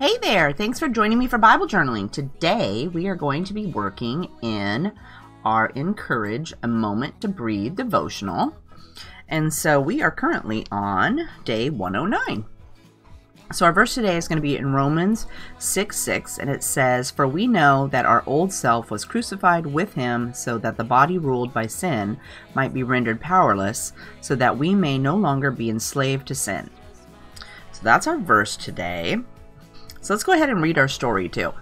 Hey there! Thanks for joining me for Bible journaling. Today we are going to be working in our Encourage a Moment to Breathe devotional. And so we are currently on day 109. So our verse today is going to be in Romans 6:6, and it says, "For we know that our old self was crucified with him so that the body ruled by sin might be rendered powerless, so that we may no longer be enslaved to sin." So that's our verse today. So let's go ahead and read our story too.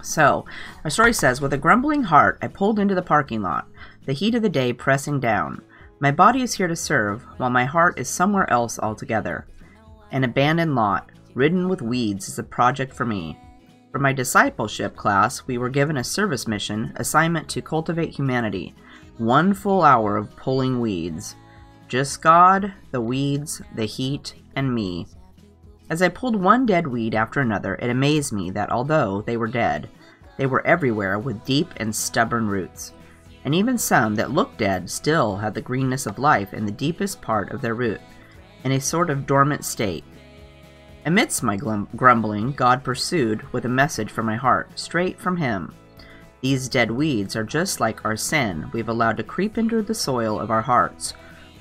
So our story says, "With a grumbling heart, I pulled into the parking lot, the heat of the day pressing down. My body is here to serve, while my heart is somewhere else altogether. An abandoned lot, ridden with weeds, is a project for me. For my discipleship class, we were given a service mission assignment to cultivate humanity. 1 full hour of pulling weeds. Just God, the weeds, the heat, and me. As I pulled one dead weed after another, it amazed me that although they were dead, they were everywhere with deep and stubborn roots. And even some that looked dead still had the greenness of life in the deepest part of their root, in a sort of dormant state. Amidst my grumbling, God pursued with a message from my heart, straight from Him. These dead weeds are just like our sin we've allowed to creep into the soil of our hearts.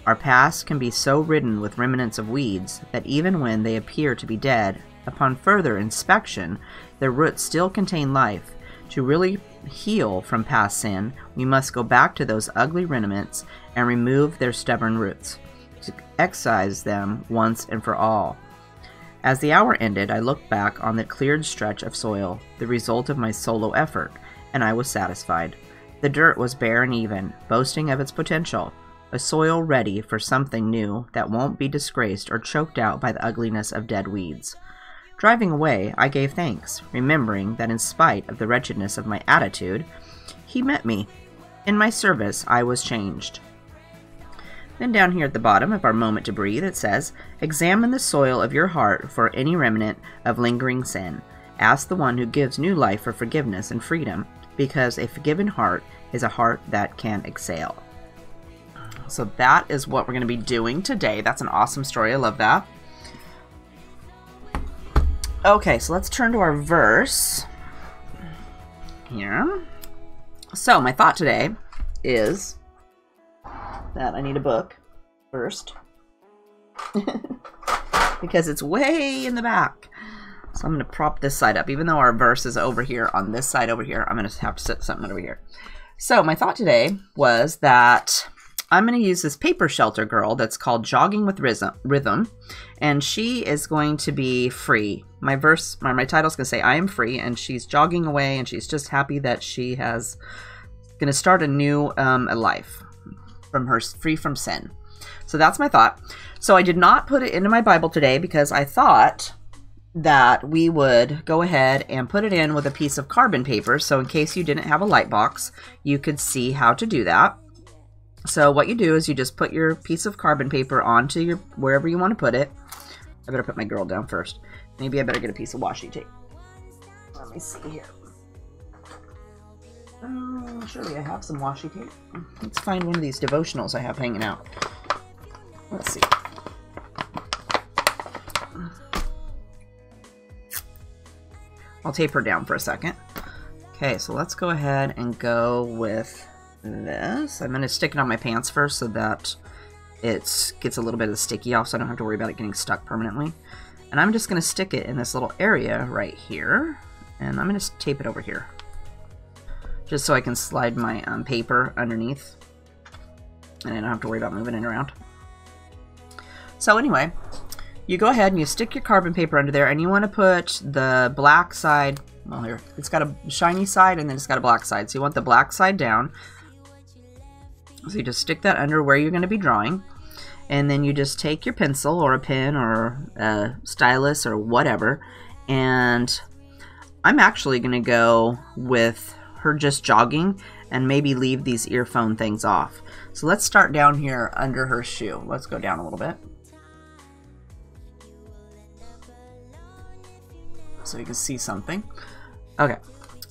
Our past can be so ridden with remnants of weeds that even when they appear to be dead, upon further inspection, their roots still contain life. To really heal from past sin, we must go back to those ugly remnants and remove their stubborn roots, to excise them once and for all." As the hour ended, I looked back on the cleared stretch of soil, the result of my solo effort, and I was satisfied. The dirt was bare and even, boasting of its potential. A soil ready for something new that won't be disgraced or choked out by the ugliness of dead weeds. Driving away, I gave thanks, remembering that in spite of the wretchedness of my attitude, He met me. In my service, I was changed. Then down here at the bottom of our moment to breathe, it says, "Examine the soil of your heart for any remnant of lingering sin. Ask the one who gives new life for forgiveness and freedom, because a forgiven heart is a heart that can exhale." So that is what we're going to be doing today. That's an awesome story. I love that. Okay, so let's turn to our verse here. So my thought today is that I need a book first because it's way in the back. So I'm going to prop this side up. Even though our verse is over here on this side over here, I'm going to have to set something over here. So my thought today was that I'm going to use this paper shelter girl that's called Jogging with Rythm, and she is going to be free. My title's going to say, "I am free," and she's jogging away, and she's just happy that she has going to start a new life from her, free from sin. So that's my thought. So I did not put it into my Bible today because I thought that we would go ahead and put it in with a piece of carbon paper. So in case you didn't have a light box, you could see how to do that. So what you do is you just put your piece of carbon paper onto your wherever you want to put it. I better put my girl down first. Maybe I better get a piece of washi tape. Let me see here. Surely I have some washi tape. Let's find one of these devotionals I have hanging out. Let's see. I'll tape her down for a second. Okay, so let's go ahead and go with this. I'm going to stick it on my pants first so that it gets a little bit of the sticky off so I don't have to worry about it getting stuck permanently. And I'm just going to stick it in this little area right here. And I'm going to tape it over here, just so I can slide my paper underneath and I don't have to worry about moving it around. So anyway, you go ahead and you stick your carbon paper under there, and you want to put the black side, well, here, it's got a shiny side and then it's got a black side. So you want the black side down. So you just stick that under where you're going to be drawing, and then you just take your pencil or a pen or a stylus or whatever, and I'm actually going to go with her just jogging and maybe leave these earphone things off. So let's start down here under her shoe. Let's go down a little bit so you can see something. Okay,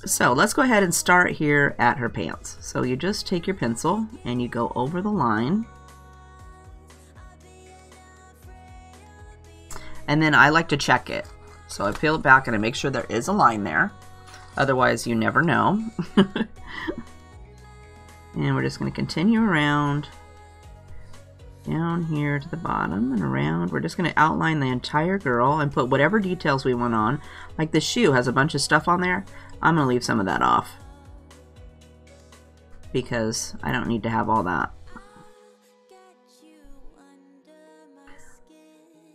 so let's go ahead and start here at her pants. So you just take your pencil and you go over the line, and then I like to check it. So I peel it back and I make sure there is a line there. Otherwise, you never know. And we're just going to continue around, down here to the bottom and around. We're just going to outline the entire girl and put whatever details we want on. Like the shoe has a bunch of stuff on there. I'm going to leave some of that off because I don't need to have all that.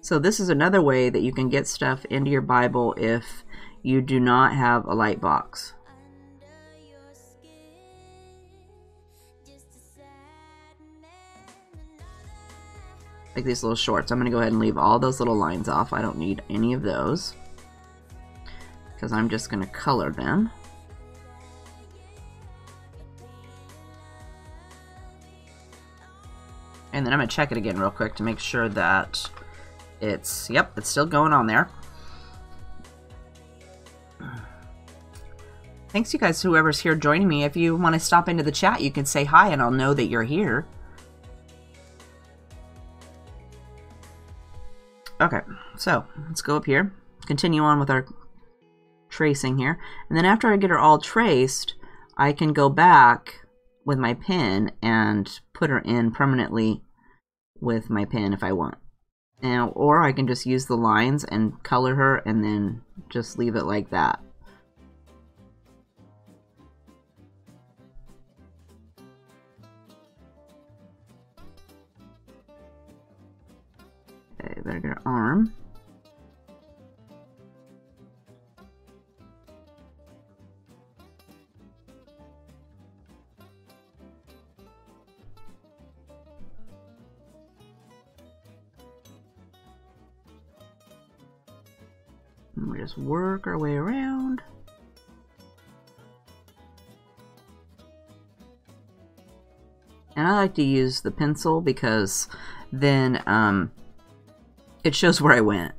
So this is another way that you can get stuff into your Bible if you do not have a light box. Like these little shorts. I'm going to go ahead and leave all those little lines off. I don't need any of those because I'm just going to color them. And then I'm going to check it again real quick to make sure that it's, yep, it's still going on there. Thanks you guys, whoever's here joining me. If you want to stop into the chat, you can say hi and I'll know that you're here. Okay, so let's go up here, continue on with our tracing here, and then after I get her all traced, I can go back with my pen and put her in permanently with my pen if I want. And, or I can just use the lines and color her and then just leave it like that. Okay, better get her arm. And we just work our way around. And I like to use the pencil because then it shows where I went.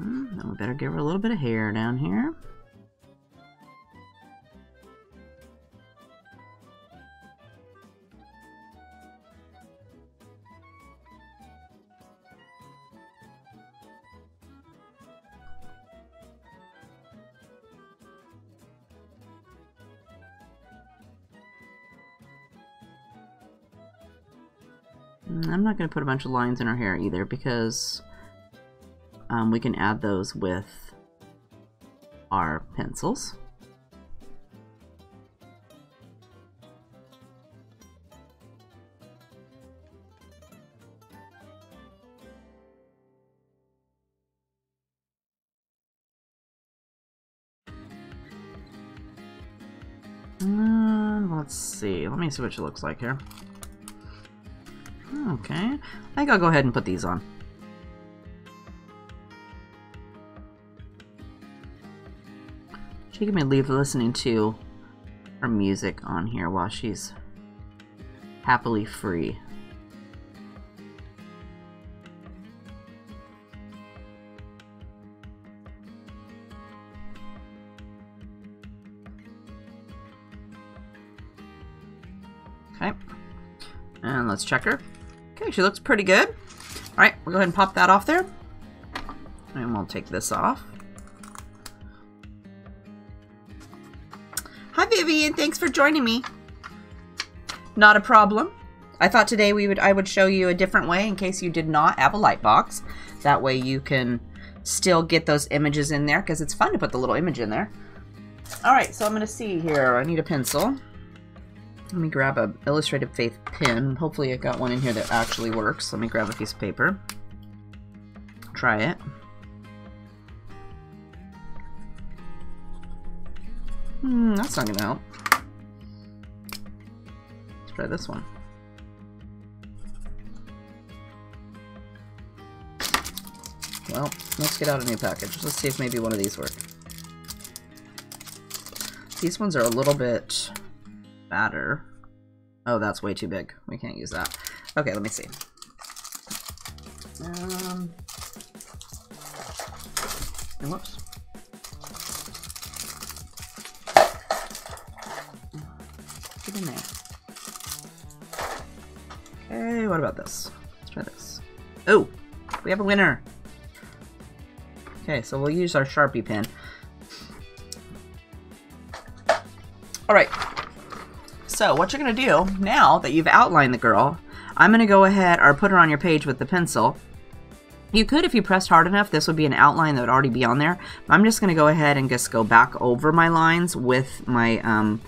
Then we better give her a little bit of hair down here. I'm not going to put a bunch of lines in her hair either because we can add those with our pencils. Let's see. Let me see what she looks like here. Okay. I think I'll go ahead and put these on. She can leave listening to her music on here while she's happily free. Okay, and let's check her. Okay, she looks pretty good. All right, we'll go ahead and pop that off there. And we'll take this off. Hi Vivian, thanks for joining me. Not a problem. I thought today I would show you a different way in case you did not have a light box. That way you can still get those images in there because it's fun to put the little image in there. All right, so I'm going to see here. I need a pencil. Let me grab a Illustrated Faith pen. Hopefully I got one in here that actually works. Let me grab a piece of paper. Try it. That's not gonna help. Let's try this one. Well, Let's get out a new package. Let's see if maybe one of these work. These ones are a little bit fatter. Oh, that's way too big. We can't use that. Okay, let me see. Whoops. Get in there. Okay, what about this? Let's try this. Oh, we have a winner. Okay, so we'll use our Sharpie pen. All right. So what you're going to do now that you've outlined the girl, I'm going to go ahead or put her on your page with the pencil. You could, if you pressed hard enough, this would be an outline that would already be on there. I'm just going to go ahead and just go back over my lines with my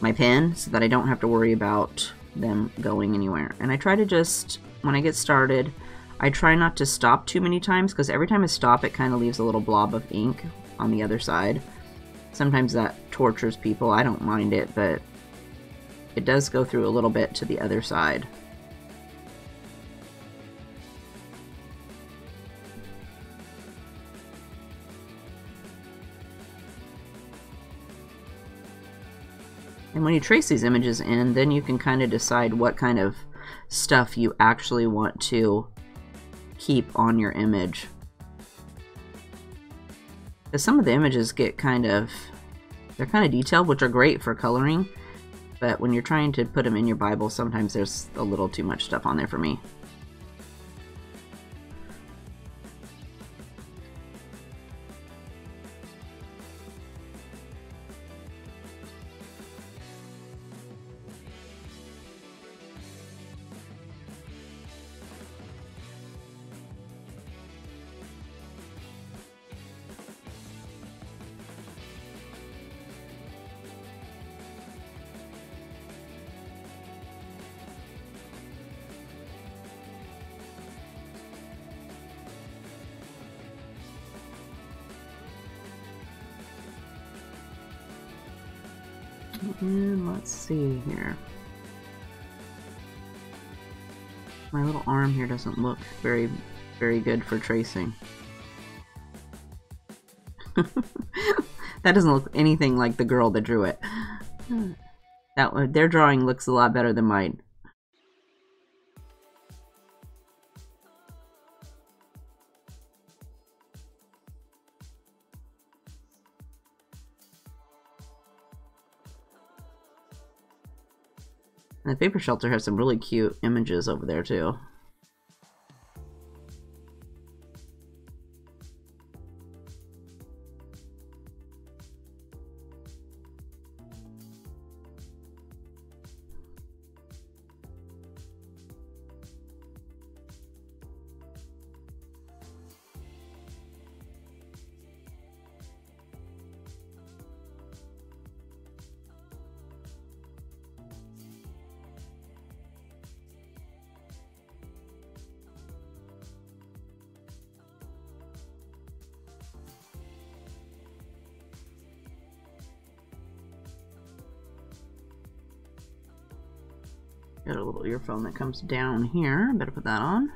my pen so that I don't have to worry about them going anywhere. And I try to just, when I get started, I try not to stop too many times because every time I stop, it kind of leaves a little blob of ink on the other side. Sometimes that tortures people. I don't mind it, but it does go through a little bit to the other side. And when you trace these images in, then you can kind of decide what kind of stuff you actually want to keep on your image. Because some of the images get they're kind of detailed, which are great for coloring, but when you're trying to put them in your Bible, sometimes there's a little too much stuff on there for me. And let's see here. My little arm here doesn't look very, very good for tracing. That doesn't look anything like the girl that drew it. Their drawing looks a lot better than mine. And the paper shelter has some really cute images over there too. Got a little earphone that comes down here. Better put that on.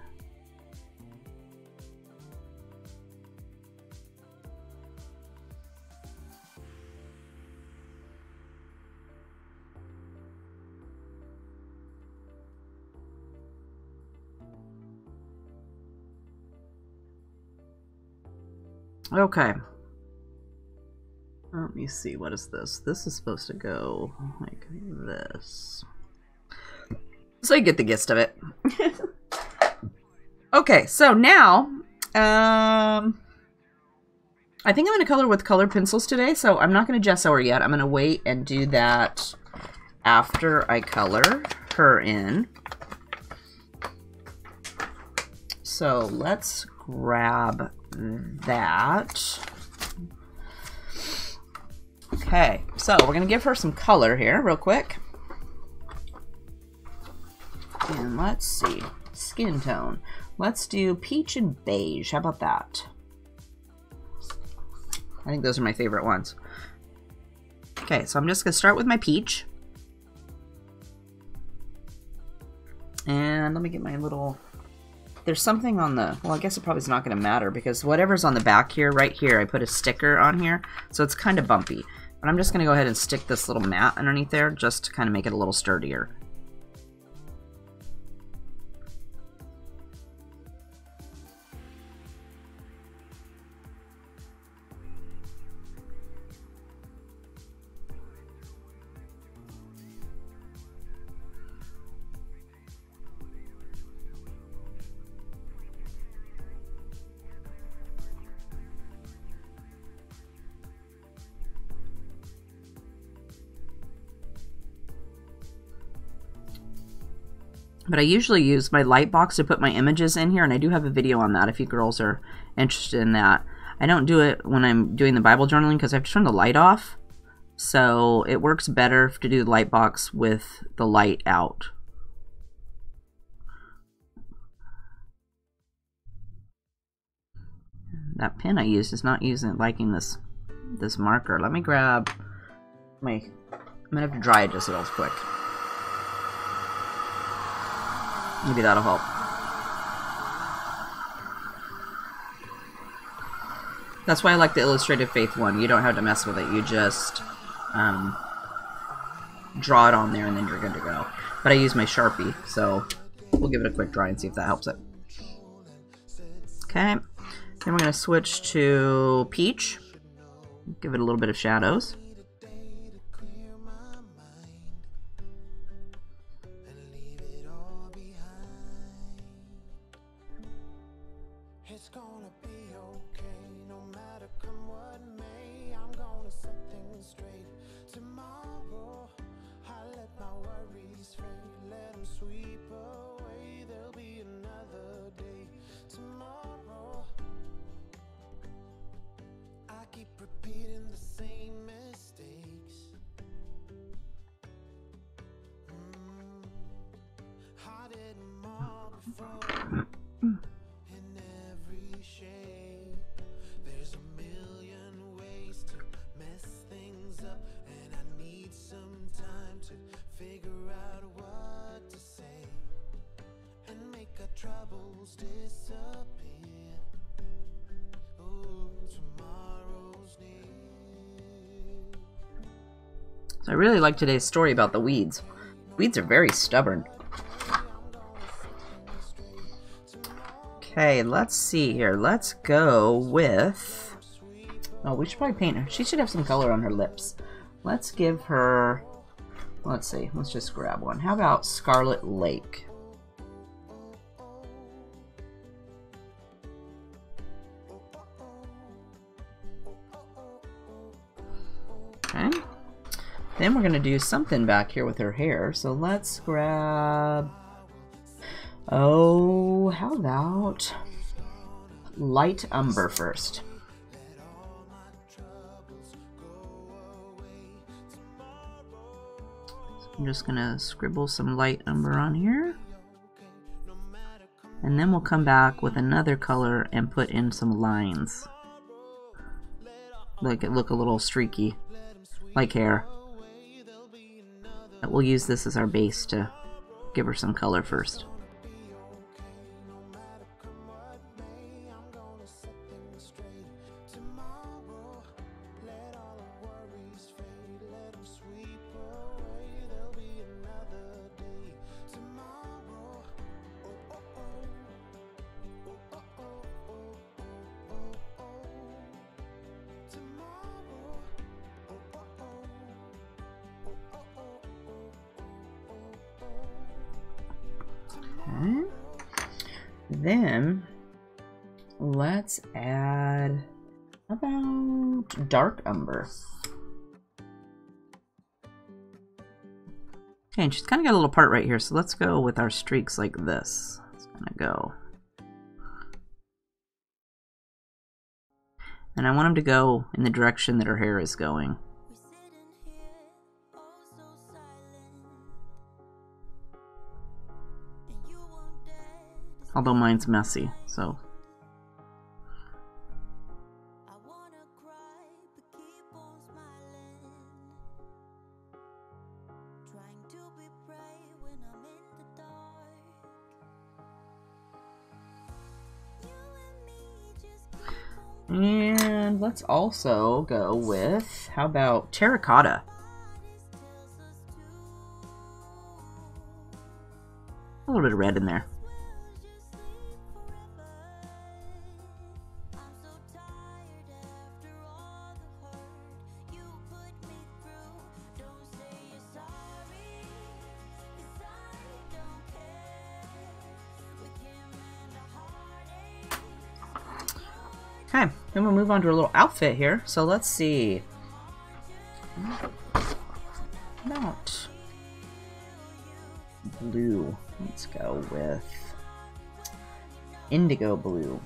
Okay. Let me see, what is this? This is supposed to go like this. So you get the gist of it. Okay, so now, I think I'm going to color with colored pencils today, so I'm not going to gesso her yet. I'm going to wait and do that after I color her in. So let's grab that. Okay, so we're going to give her some color here real quick. And let's see, skin tone. Let's do peach and beige. How about that? I think those are my favorite ones. Okay, so I'm just going to start with my peach. And let me get my little there's something on the, well, I guess it probably is not going to matter because whatever's on the back here, right here, I put a sticker on here, so it's kind of bumpy. But I'm just going to go ahead and stick this little mat underneath there just to kind of make it a little sturdier. But I usually use my light box to put my images in here, and I do have a video on that if you girls are interested in that. I don't do it when I'm doing the Bible journaling because I have to turn the light off. So it works better to do the light box with the light out. That pen I used is not liking this marker. Let me grab my, I'm gonna have to dry it just real quick. Maybe that'll help. That's why I like the Illustrated Faith one. You don't have to mess with it. You just draw it on there and then you're good to go. But I use my Sharpie, so we'll give it a quick dry and see if that helps it. Okay. Then we're going to switch to Peach. Give it a little bit of shadows. So I really like today's story about the weeds. Weeds are very stubborn. Okay, let's see here. Let's go with... Oh, we should probably paint her. She should have some color on her lips. Let's give her... Let's see. Let's just grab one. How about Scarlet Lake? Okay. Then we're going to do something back here with her hair. So let's grab... Oh, how about light umber first? So I'm just going to scribble some light umber on here. And then we'll come back with another color and put in some lines. Like it look a little streaky, like hair. We'll use this as our base to give her some color first. Okay. Then let's add about dark umber. Okay, and she's kind of got a little part right here, so let's go with our streaks like this. It's gonna go. And I want them to go in the direction that her hair is going. Although mine's messy, so. And let's also go with, how about terracotta? A little bit of red in there. Okay, then we'll move on to a little outfit here. So let's see. About blue. Let's go with indigo blue.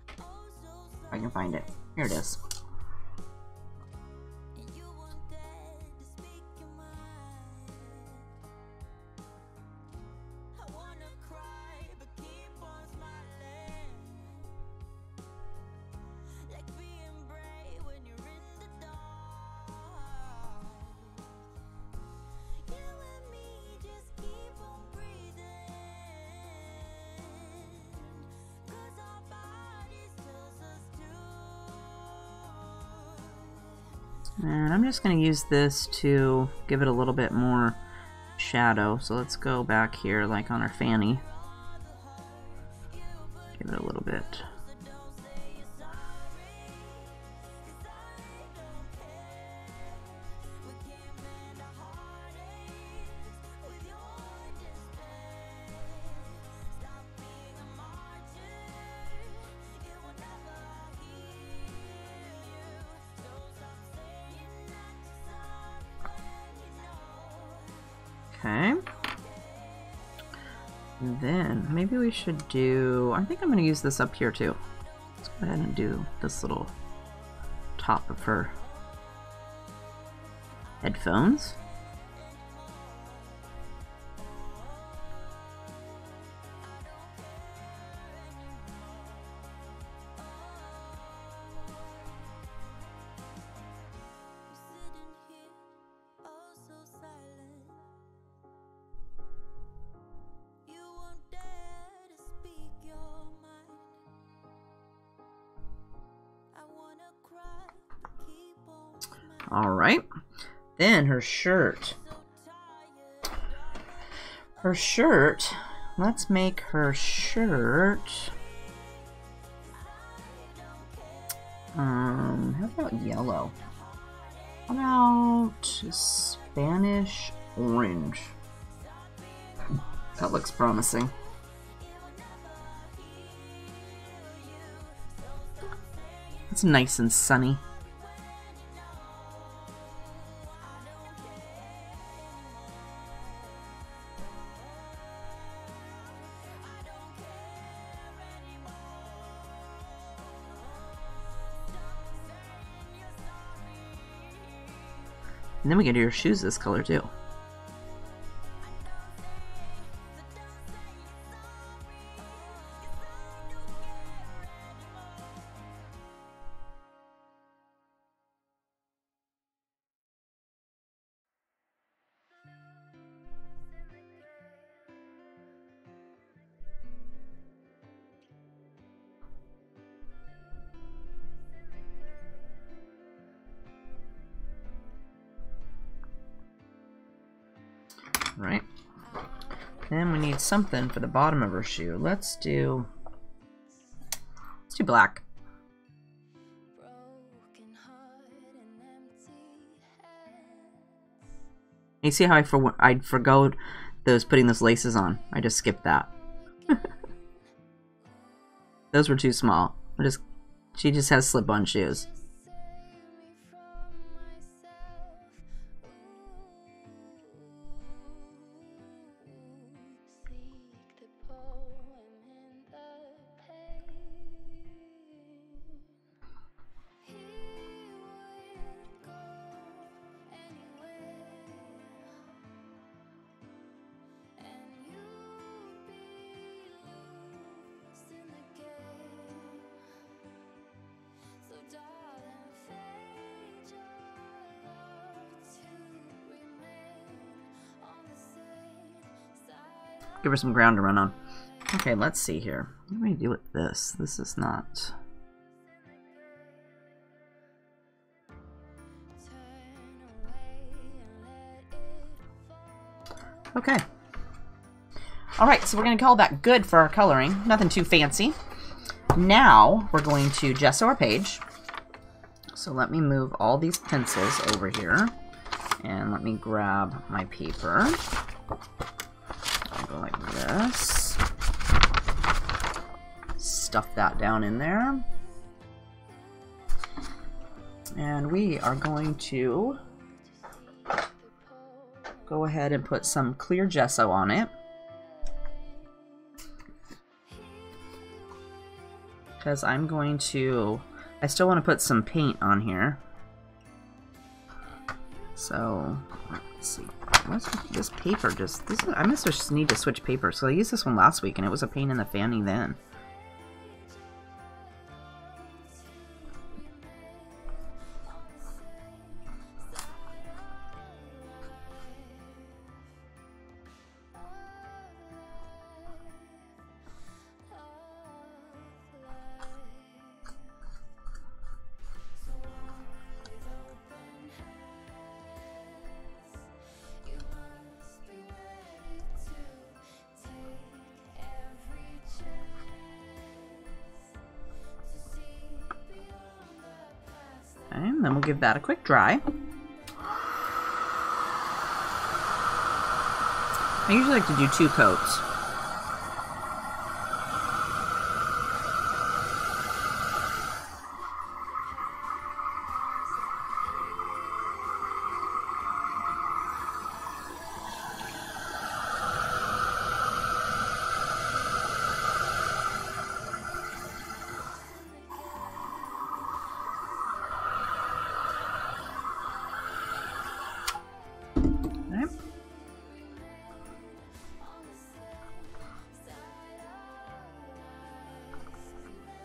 If I can find it. Here it is. And I'm just going to use this to give it a little bit more shadow. So let's go back here, like on our fanny. Give it a little bit. Okay. And then maybe we should do, I think I'm going to use this up here too. Let's go ahead and do this little top of her headphones. All right, then her shirt. Her shirt, let's make her shirt. How about yellow? How about Spanish orange? That looks promising. It's nice and sunny. And then we can do your shoes this color too. Right. Then we need something for the bottom of her shoe. Let's do black. You see how I forgot putting those laces on. I just skipped that. Those were too small. She just has slip-on shoes. Give her some ground to run on. Okay, let's see here. What do we do with this? This is not... Okay. Alright, so we're going to call that good for our coloring. Nothing too fancy. Now, we're going to gesso our page. So let me move all these pencils over here. And let me grab my paper. I'll go like this. Stuff that down in there. And we are going to go ahead and put some clear gesso on it. Because I'm going to... I still want to put some paint on here. So, let's see. What's this paper just... I must just need to switch paper. So I used this one last week and it was a pain in the fanny then. And then we'll give that a quick dry. I usually like to do 2 coats.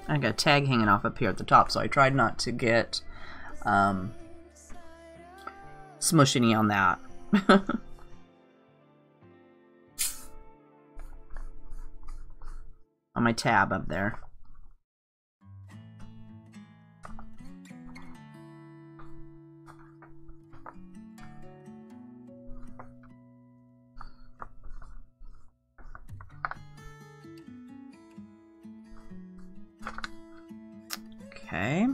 I got a tag hanging off up here at the top, so I tried not to get smushiny on that. On my tab up there. Okay.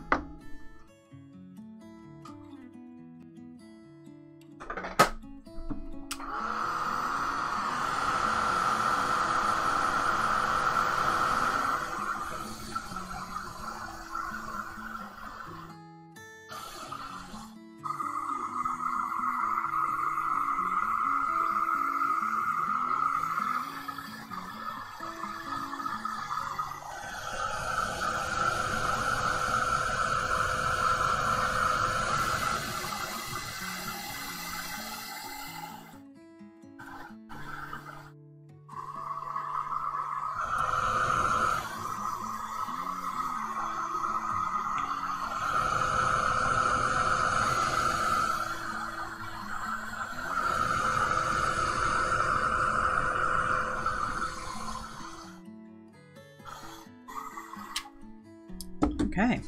Okay,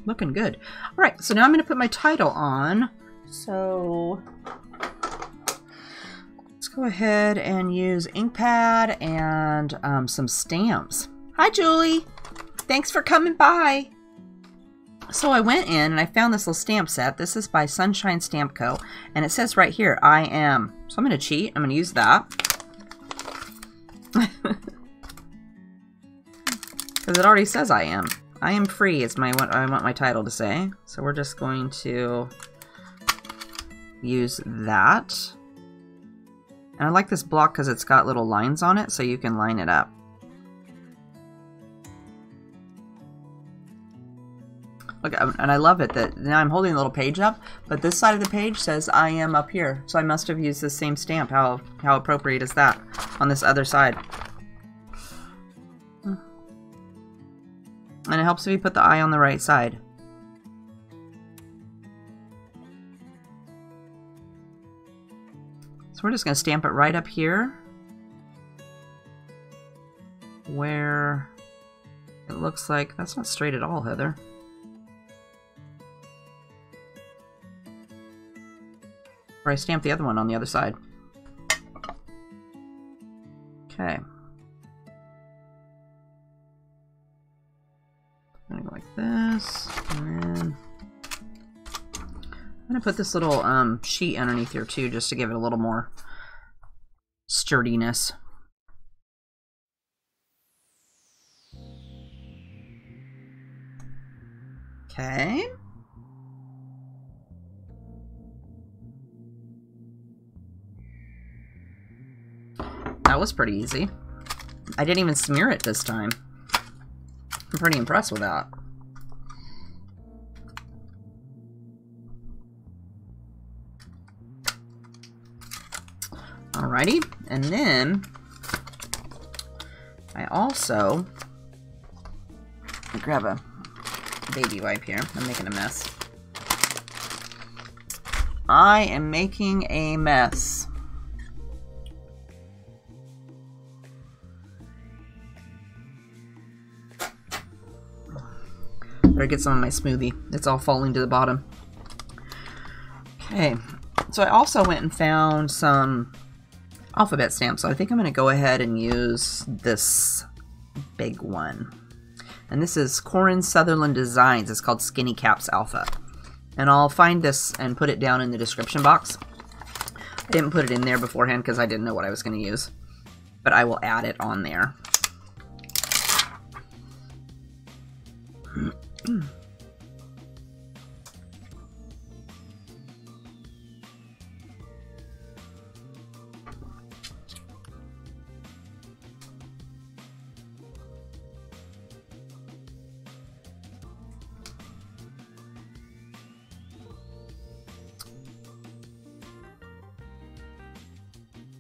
looking good. All right, so now I'm going to put my title on. So let's go ahead and use ink pad and some stamps. Hi, Julie. Thanks for coming by. So I went in and I found this little stamp set. This is by Sunshine Stamp Co. And it says right here, I am. So I'm going to cheat. I'm going to use that. Because it already says I am. I am free is what I want my title to say. So we're just going to use that. And I like this block because it's got little lines on it so you can line it up. Look, and I love it that now I'm holding a little page up, but this side of the page says I am up here. So I must have used the same stamp. How appropriate is that on this other side? And it helps if you put the I on the right side. So we're just going to stamp it right up here. where it looks like that's not straight at all, Heather. Or I stamped the other one on the other side. Okay. I'm gonna go like this, and then I'm gonna put this little sheet underneath here too, just to give it a little more sturdiness. Okay. That was pretty easy. I didn't even smear it this time. I'm pretty impressed with that. Alrighty, and then I also grab a baby wipe here. I'm making a mess. I am making a mess. Better get some of my smoothie. It's all falling to the bottom. Okay, so I also went and found some alphabet stamps. So I think I'm going to go ahead and use this big one. And this is Corin Sutherland Designs. It's called Skinny Caps Alpha. And I'll find this and put it down in the description box. I didn't put it in there beforehand because I didn't know what I was going to use. But I will add it on there.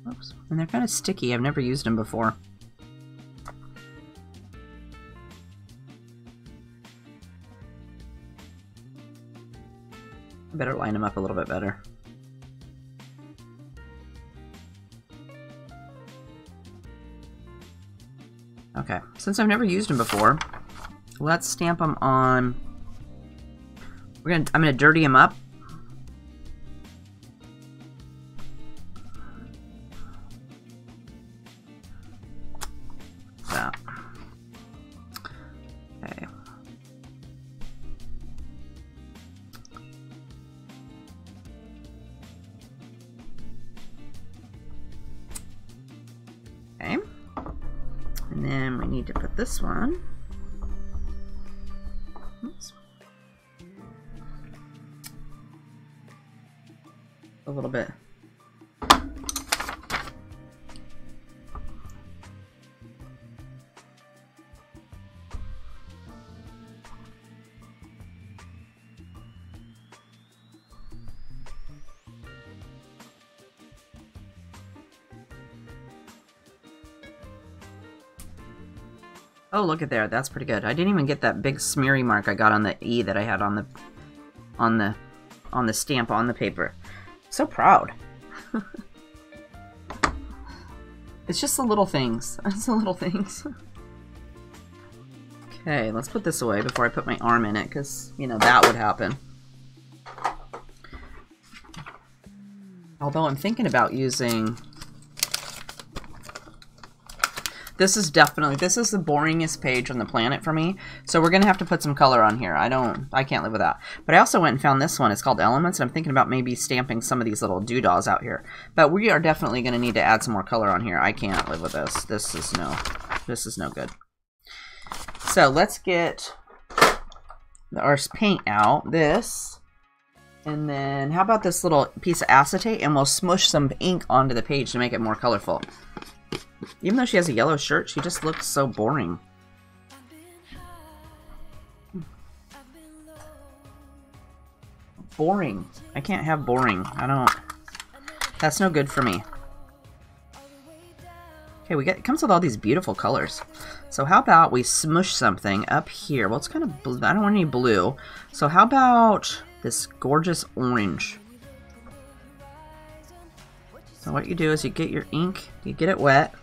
Oops. And they're kind of sticky. I've never used them before. I better line them up a little bit better. Okay, since I've never used them before, let's stamp them on. I'm gonna dirty them up. That. Okay. Okay. And then we need to put this one. Oops. A little bit. Oh, look at there. That's pretty good. I didn't even get that big smeary mark I got on the E that I had on the stamp on the paper. So proud. It's just the little things. It's the little things. Okay, let's put this away before I put my arm in it, because, you know, that would happen. Although I'm thinking about using... This is the boringest page on the planet for me, so we're gonna have to put some color on here. I can't live with that. But I also went and found this one. It's called Elements, and I'm thinking about maybe stamping some of these little doodahs out here. But we are definitely gonna need to add some more color on here. I can't live with this. This is no good. So let's get our paint out. This, and then how about this little piece of acetate, and we'll smush some ink onto the page to make it more colorful. Even though she has a yellow shirt, she just looks so boring. Boring. I can't have boring. That's no good for me. Okay, it comes with all these beautiful colors. So how about we smush something up here? Well, it's kind of blue. I don't want any blue. So how about this gorgeous orange? So what you do is you get your ink, you get it wet.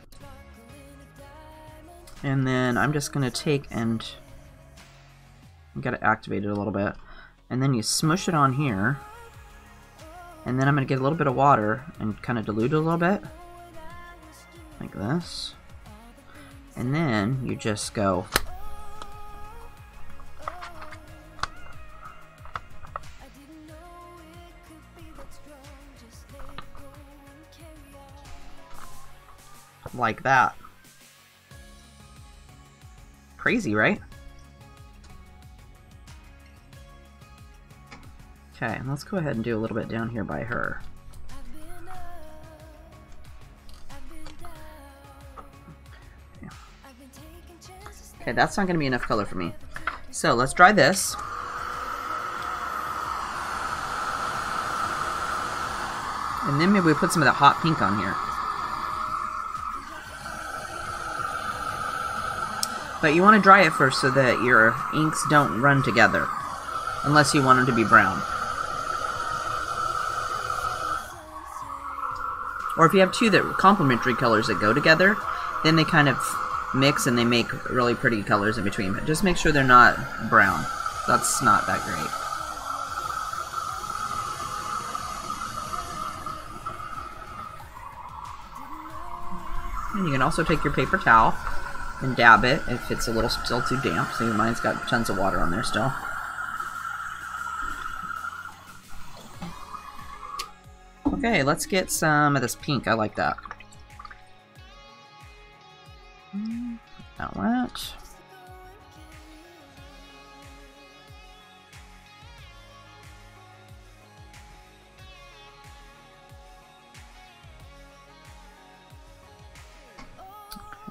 And then I'm just going to take and you got to activate it a little bit. And then you smush it on here. And then I'm going to get a little bit of water and kind of dilute it a little bit. Like this. And then you just go like that. Crazy, right? Okay, let's go ahead and do a little bit down here by her. Okay, that's not going to be enough color for me. So let's dry this. And then maybe we put some of that hot pink on here. But you want to dry it first so that your inks don't run together. Unless you want them to be brown. Or if you have two that complementary colors that go together, then they kind of mix and they make really pretty colors in between. But just make sure they're not brown. That's not that great. And you can also take your paper towel and dab it if it's a little still too damp. See, mine's got tons of water on there still. Okay, let's get some of this pink. I like that. That went.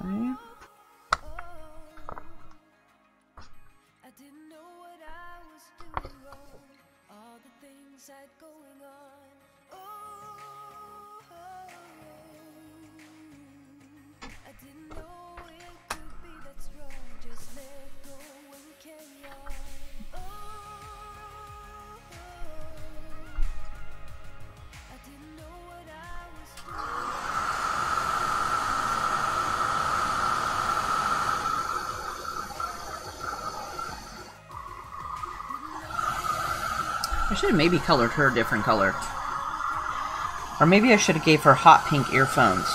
Okay. I should have maybe colored her a different color. Or maybe I should have gave her hot pink earphones.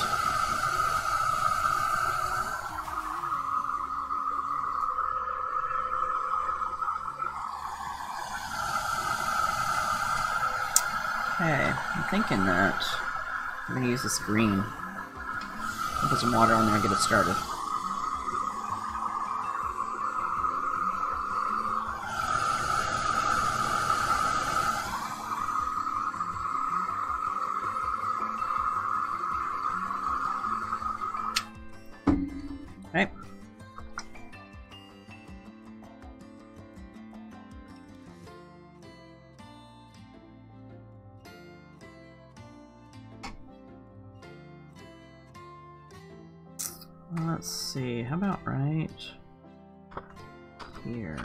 Okay, I'm thinking that I'm going to use this green. I'll put some water on there and get it started. Right. Let's see, how about right here?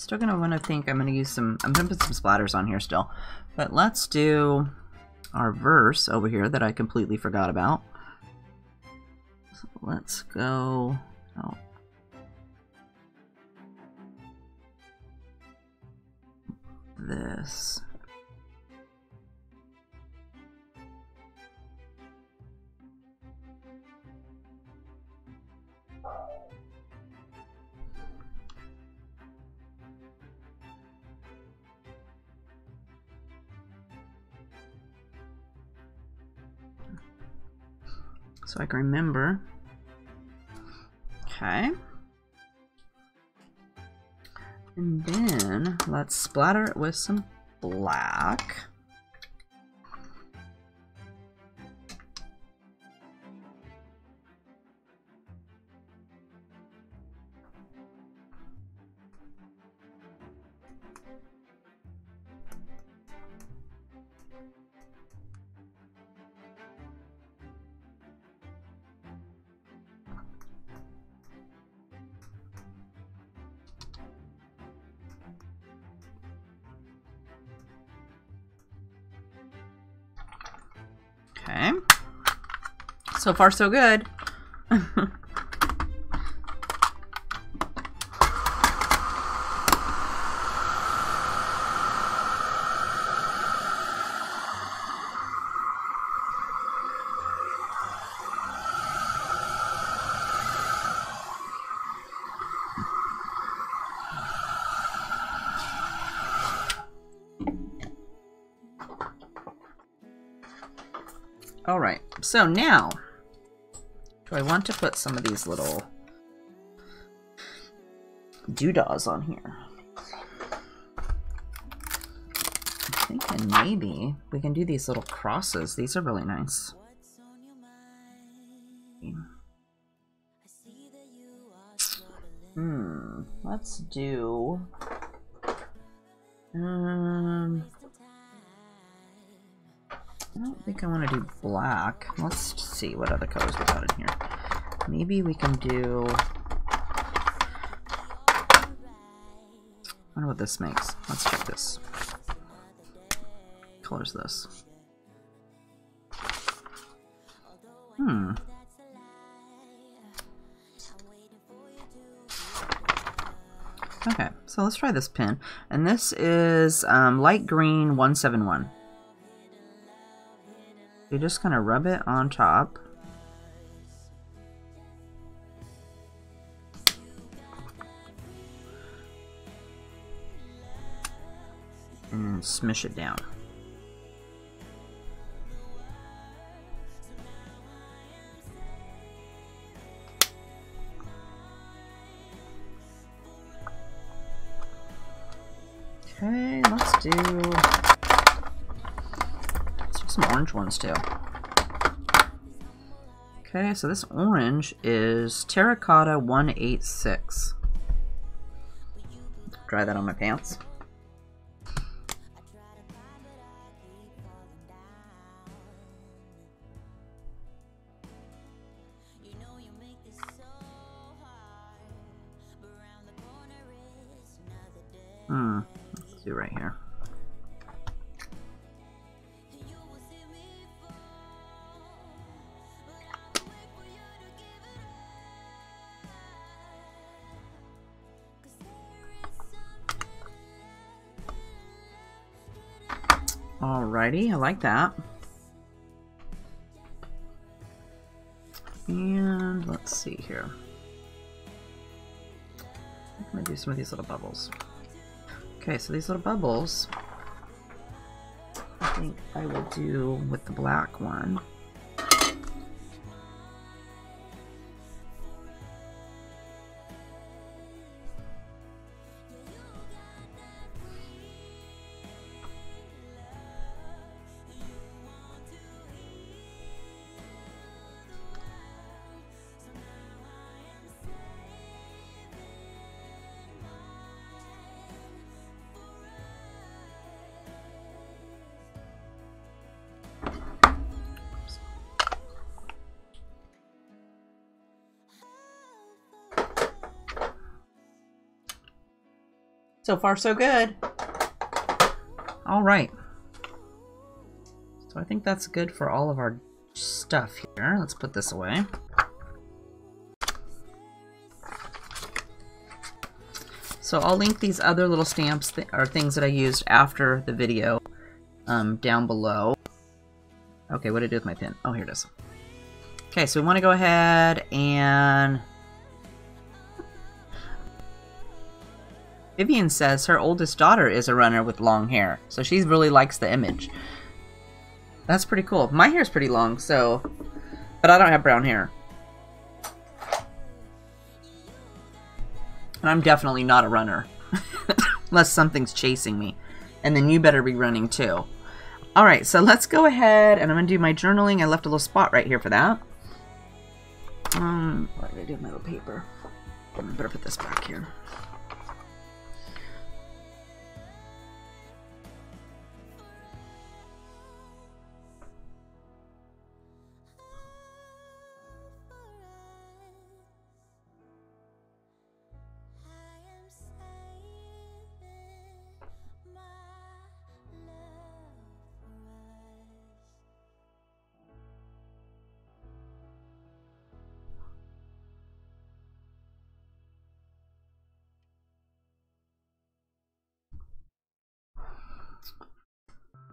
still gonna want to think I'm gonna use some, I'm gonna put some splatters on here still, but let's do our verse over here that I completely forgot about. So let's go, oh, this. So I can remember. Okay. And then let's splatter it with some black. Okay. So far, so good. All right, so now, do I want to put some of these little doodahs on here? I'm thinking maybe we can do these little crosses. These are really nice. Let's do, I don't think I want to do black. Let's see what other colors we got in here. Maybe we can do, I wonder what this makes. Let's check this. What color is this? Okay, so let's try this pen. And this is light green 171. You just kind of rub it on top. And smush it down. Okay, let's do some orange ones too. Okay, so this orange is Terracotta 186. Try that on my pants. Let's do right here. Alrighty, I like that. And let's see here. I'm gonna do some of these little bubbles. Okay, so these little bubbles, I think I will do with the black one. So far, so good. All right. So I think that's good for all of our stuff here. Let's put this away. So I'll link these other little stamps or things that I used after the video down below. Okay, what did I do with my pen? Oh, here it is. Okay, so we want to go ahead and... Vivian says her oldest daughter is a runner with long hair, so she really likes the image. That's pretty cool. My hair's pretty long, so... But I don't have brown hair. And I'm definitely not a runner. Unless something's chasing me. And then you better be running too. Alright, so let's go ahead and I'm going to do my journaling. I left a little spot right here for that. What did I do with my little paper? I better put this back here.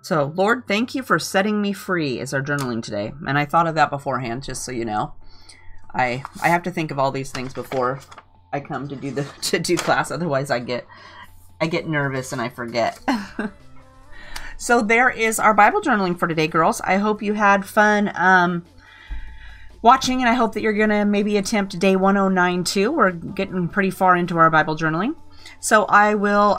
So, Lord, thank you for setting me free is our journaling today. And I thought of that beforehand, just so you know. I have to think of all these things before I come to do class, otherwise I get nervous and I forget. So there is our Bible journaling for today, girls. I hope you had fun watching, and I hope that you're gonna maybe attempt day 109 too. We're getting pretty far into our Bible journaling. So I will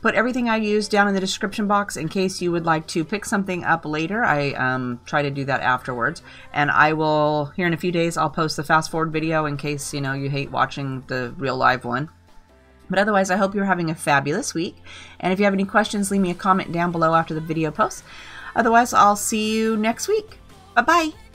put everything I used down in the description box in case you would like to pick something up later. I try to do that afterwards. And I will, here in a few days, I'll post the fast forward video in case, you know, you hate watching the real live one. But otherwise, I hope you're having a fabulous week. And if you have any questions, leave me a comment down below after the video posts. Otherwise, I'll see you next week. Bye-bye.